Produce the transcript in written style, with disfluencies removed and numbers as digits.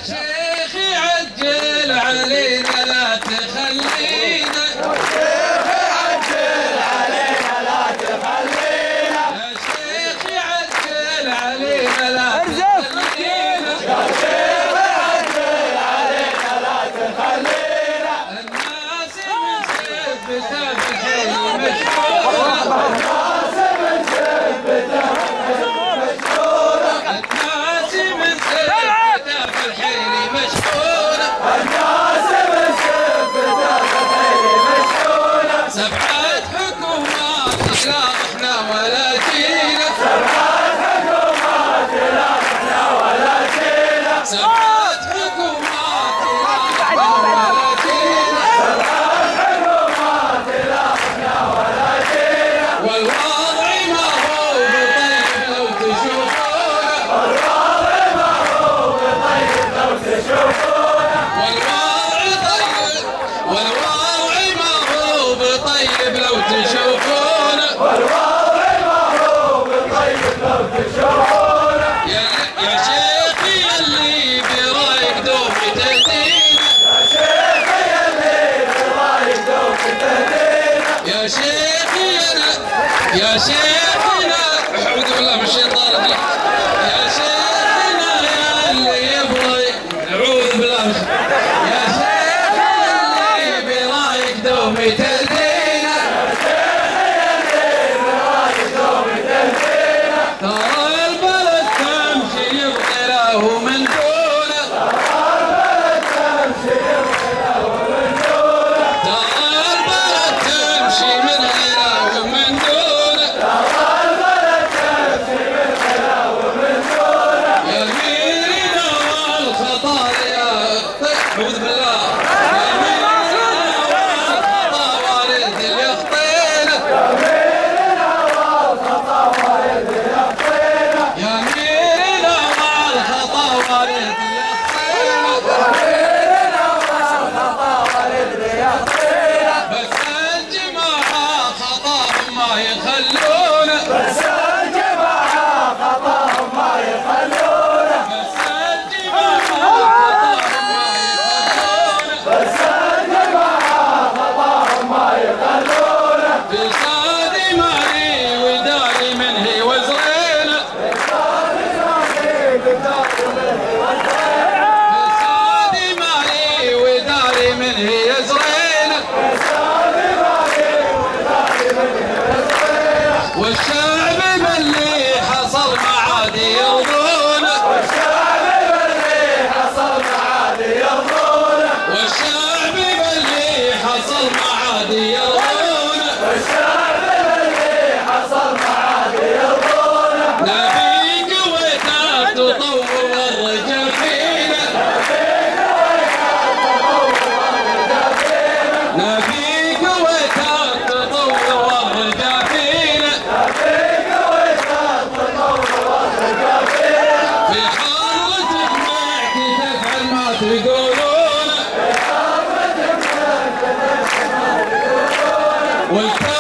شيخي عجل علينا لا تخلينا، يا شيخي عجل علينا لا تخلينا، يا شيخي عجل علينا لا تخلينا، يا شيخي عجل علينا لا تخلينا. الناس من سبته بالحيل مشهورة، الناس من سبته بالحيل مشهورة، الناس من سبته بالحيل مشهورة، الناس من سبته بالحيل مشهورة. سبعة حكومات لا احنا ولا جينا، سبعة حكومات لا احنا ولا جينا، سبعة حكومات لا احنا ولا جينا، سبعة حكومات لا احنا ولا جينا. والوضع ما هو بطيب لو تشوفونه، والوضع ما هو بطيب لو تشوفونه، والوضع طيب، والوضع ما هو بطيب لو تشوفونه، والوضع ما هو بطيب لو تشوفونه. يا شيخي اللي برايك دوم تهدينا، يا شيخي اللي برايك دوم تهدينا، يا شيخي انا، يا شيخنا اعوذ بالله من الشيطان الرجيم، يا شيخنا يا اللي يبغى اعوذ بالله من يا شيخي اللي برايك دوم تهدينا، يا شيخي اللي برايك دوم تهدينا. ترى البلد تمشي يبغي له من دونه، ترى البلد تمشي يبغي له من دونه، ترى البلد تمشي من غيره ومن دونه، ترى البلد تمشي من غيره ومن دونه. يميننا والخطا يا اعوذ بالله، يميننا والخطا والد يخطينا، يميننا والخطا والد يخطينا، يميننا والخطا والد يخطينا، يميننا والخطا والد يخطينا. بس الجماعة خطاهم ما يخلونا، بس الجماعة خطاهم ما يخلونا، بس الجماعة خطاهم ما يخلونا، بس الجماعة خطاهم ما يخلونا. بصادي مالي وداري من هي وزرينا، بصادي مالي وداري من هي وزرينا، بصادي مالي وداري من هي زرينا، بصادي مالي وداري من هي وزرينا. والشعب باللي حصل ما عاد يرضونه، والشعب باللي حصل ما عاد يرضونه، والشعب باللي حصل ما عاد يرضونه، والشعب باللي حصل ما عاد يرضونه. نبي قوتك تطور والرجال فينا، نبي قوتك تطور والرجال فينا، نبي قوتك تطور والرجال فينا. في حارتك معك تفعل ما تقولونه، في حارتك معك تفعل ما تقولونه.